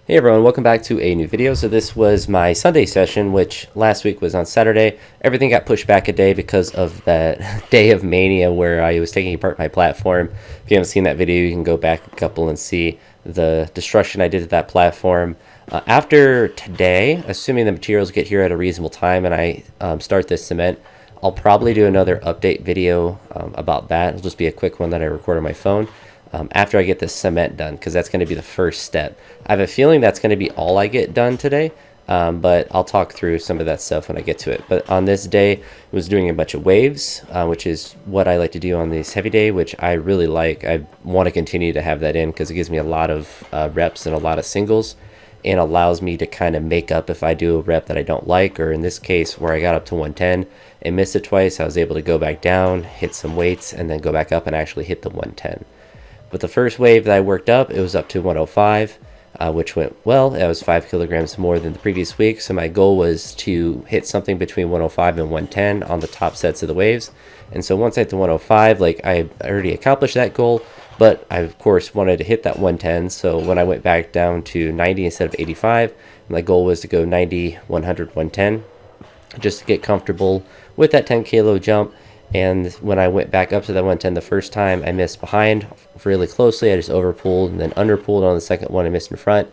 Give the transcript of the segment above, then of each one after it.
Hey everyone, welcome back to a new video. So this was my Sunday session, which last week was on Saturday. Everything got pushed back a day because of that day of mania where I was taking apart my platform. If you haven't seen that video, you can go back a couple and see the destruction I did to that platform. After today, assuming the materials get here at a reasonable time and I start this cement, I'll probably do another update video about that. It'll just be a quick one that I record on my phone. After I get the cement done, because that's going to be the first step. I have a feeling that's going to be all I get done today, but I'll talk through some of that stuff when I get to it. But on this day, I was doing a bunch of waves, which is what I like to do on this heavy day, which I really like. I want to continue to have that in because it gives me a lot of reps and a lot of singles, and allows me to kind of make up if I do a rep that I don't like, or in this case where I got up to 110 and missed it twice, I was able to go back down, hit some weights, and then go back up and actually hit the 110. With the first wave that I worked up, it was up to 105, which went well. That was 5 kilograms more than the previous week. So my goal was to hit something between 105 and 110 on the top sets of the waves. And so once I hit the 105, I already accomplished that goal, but I of course wanted to hit that 110. So when I went back down to 90 instead of 85, my goal was to go 90, 100, 110, just to get comfortable with that 10 kilo jump. And when I went back up to that 110 the first time, I missed behind really closely. I just overpulled and then underpulled on the second one. I missed in front,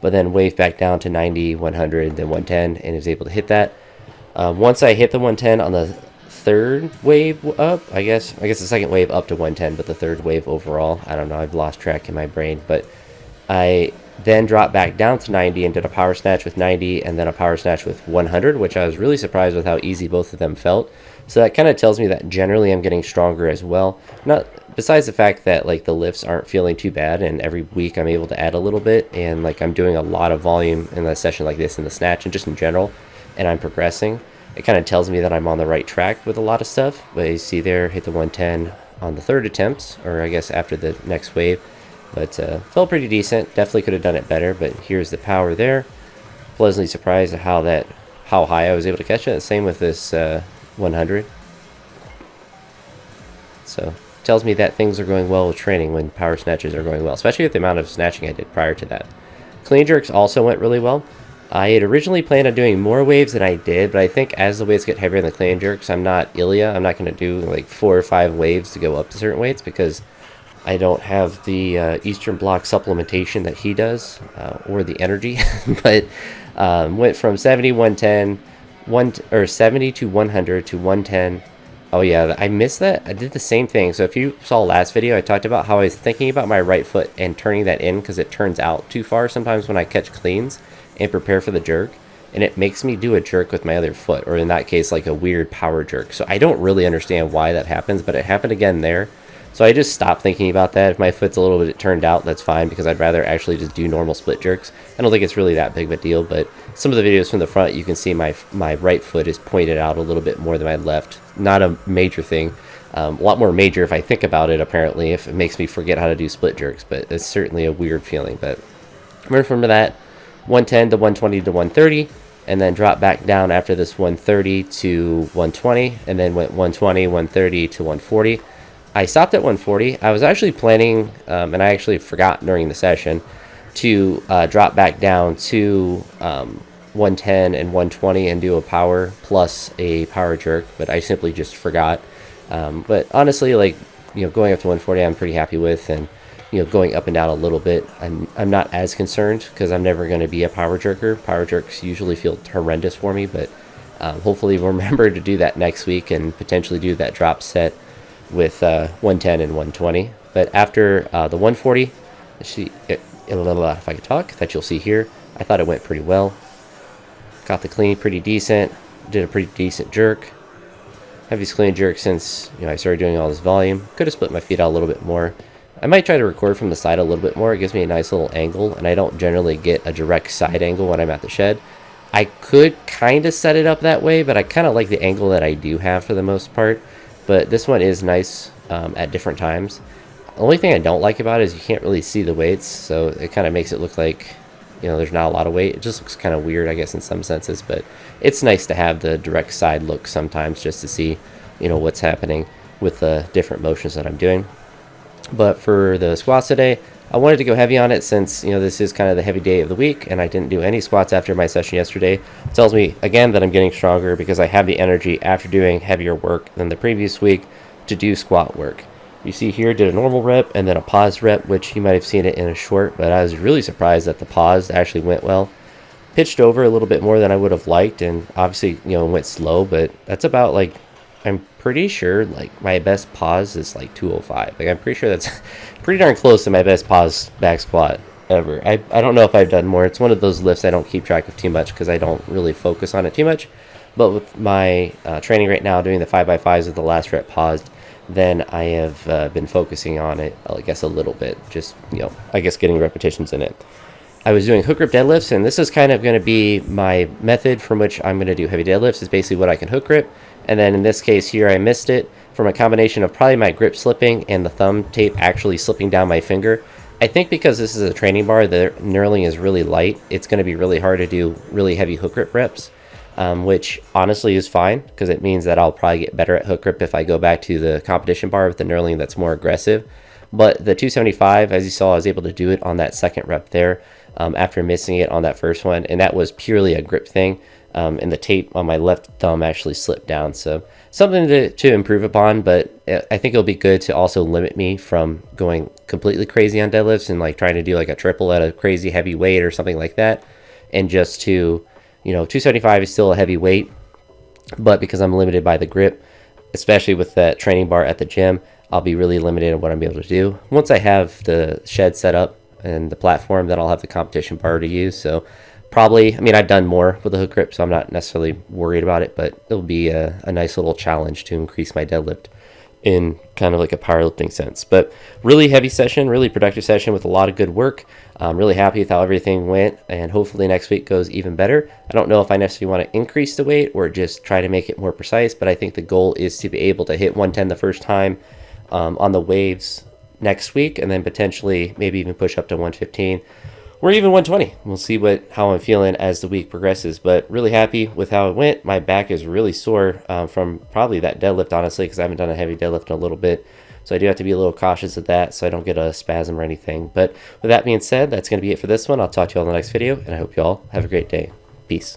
but then waved back down to 90, 100, then 110, and was able to hit that. Once I hit the 110 on the third wave up, I guess the second wave up to 110, but the third wave overall, I don't know. I've lost track in my brain, but I then dropped back down to 90 and did a power snatch with 90 and then a power snatch with 100, which I was really surprised with how easy both of them felt. So that kind of tells me that generally I'm getting stronger as well. Not besides the fact that the lifts aren't feeling too bad, and every week I'm able to add a little bit, and I'm doing a lot of volume in a session like this in the snatch and just in general, and I'm progressing. It kind of tells me that I'm on the right track with a lot of stuff. But you see there, hit the 110 on the third attempt, or I guess after the next wave. But felt pretty decent. Definitely could have done it better, but here's the power there. Pleasantly surprised at how high I was able to catch it. Same with this 100. So tells me that things are going well with training when power snatches are going well, especially with the amount of snatching I did prior to that. Clean jerks also went really well. I had originally planned on doing more waves than I did, but I think as the weights get heavier in the clean jerks, I'm not Ilya. I'm not going to do 4 or 5 waves to go up to certain weights because I don't have the Eastern Bloc supplementation that he does, or the energy. But went from 70, 110, 70 to 100 to 110. Oh yeah, I missed that. I did the same thing. So if you saw last video, I talked about how I was thinking about my right foot and turning that in because it turns out too far sometimes when I catch cleans and prepare for the jerk. And it makes me do a jerk with my other foot, or in that case, a weird power jerk. So I don't really understand why that happens, but it happened again there. So I just stopped thinking about that. If my foot's a little bit turned out, that's fine, because I'd rather actually just do normal split jerks. I don't think it's really that big of a deal, but some of the videos from the front, you can see my right foot is pointed out a little bit more than my left. Not a major thing. A lot more major if I think about it, apparently, if it makes me forget how to do split jerks, but it's certainly a weird feeling. But I went from that 110 to 120 to 130, and then dropped back down after this 130 to 120, and then went 120, 130 to 140. I stopped at 140. I was actually planning, and I actually forgot during the session, to drop back down to 110 and 120 and do a power plus a power jerk, but I simply just forgot. But honestly, going up to 140, I'm pretty happy with, and going up and down a little bit, I'm not as concerned because I'm never going to be a power jerker. Power jerks usually feel horrendous for me, but hopefully we'll remember to do that next week and potentially do that drop set with 110 and 120. But after the 140, if I could talk, that you'll see here, I thought it went pretty well. Got the clean pretty decent, did a pretty decent jerk. Heaviest clean jerk since I started doing all this volume. Could have split my feet out a little bit more. I might try to record from the side a little bit more. It gives me a nice little angle, and I don't generally get a direct side angle when I'm at the shed. I could kind of set it up that way, but I kind of like the angle that I do have for the most part. But this one is nice at different times. The only thing I don't like about it is you can't really see the weights, so it kind of makes it look like there's not a lot of weight. It just looks kind of weird, I guess, in some senses, but it's nice to have the direct side look sometimes just to see what's happening with the different motions that I'm doing. But for the squats today, I wanted to go heavy on it since, this is kind of the heavy day of the week, and I didn't do any squats after my session yesterday. It tells me, again, that I'm getting stronger because I have the energy after doing heavier work than the previous week to do squat work. You see here, did a normal rep and then a pause rep, which you might have seen it in a short, but I was really surprised that the pause actually went well. Pitched over a little bit more than I would have liked, and obviously, went slow, but that's about like, I'm pretty sure like my best pause is like 205. Like, I'm pretty sure that's pretty darn close to my best pause back squat ever. I don't know if I've done more. It's one of those lifts I don't keep track of too much because I don't really focus on it too much. But with my training right now, doing the 5x5s with the last rep paused, then I have been focusing on it, I guess, a little bit. Just, I guess getting repetitions in it. I was doing hook grip deadlifts, and this is kind of going to be my method from which I'm going to do heavy deadlifts, is basically what I can hook grip. And then in this case here, I missed it from a combination of probably my grip slipping and the thumb tape actually slipping down my finger. I think because this is a training bar, the knurling is really light. It's going to be really hard to do really heavy hook grip reps, which honestly is fine because it means that I'll probably get better at hook grip if I go back to the competition bar with the knurling that's more aggressive. But the 275, as you saw, I was able to do it on that second rep there after missing it on that first one, and that was purely a grip thing. And the tape on my left thumb actually slipped down. So something to improve upon, but I think it'll be good to also limit me from going completely crazy on deadlifts and like trying to do like a triple at a crazy heavy weight or something like that. And just to, 275 is still a heavy weight, but because I'm limited by the grip, especially with that training bar at the gym, I'll be really limited in what I'm able to do. Once I have the shed set up and the platform, then I'll have the competition bar to use. So probably, I've done more with the hook grip, so I'm not necessarily worried about it, but it'll be a nice little challenge to increase my deadlift in kind of like a powerlifting sense. But really heavy session, really productive session with a lot of good work. I'm really happy with how everything went, and hopefully next week goes even better. I don't know if I necessarily want to increase the weight or just try to make it more precise, but I think the goal is to be able to hit 110 the first time on the waves next week, and then potentially maybe even push up to 115 or even 120. We'll see how I'm feeling as the week progresses, but really happy with how it went. My back is really sore from probably that deadlift, honestly, because I haven't done a heavy deadlift in a little bit. So I do have to be a little cautious of that so I don't get a spasm or anything. But with that being said, that's going to be it for this one. I'll talk to you all in the next video, and I hope you all have a great day. Peace.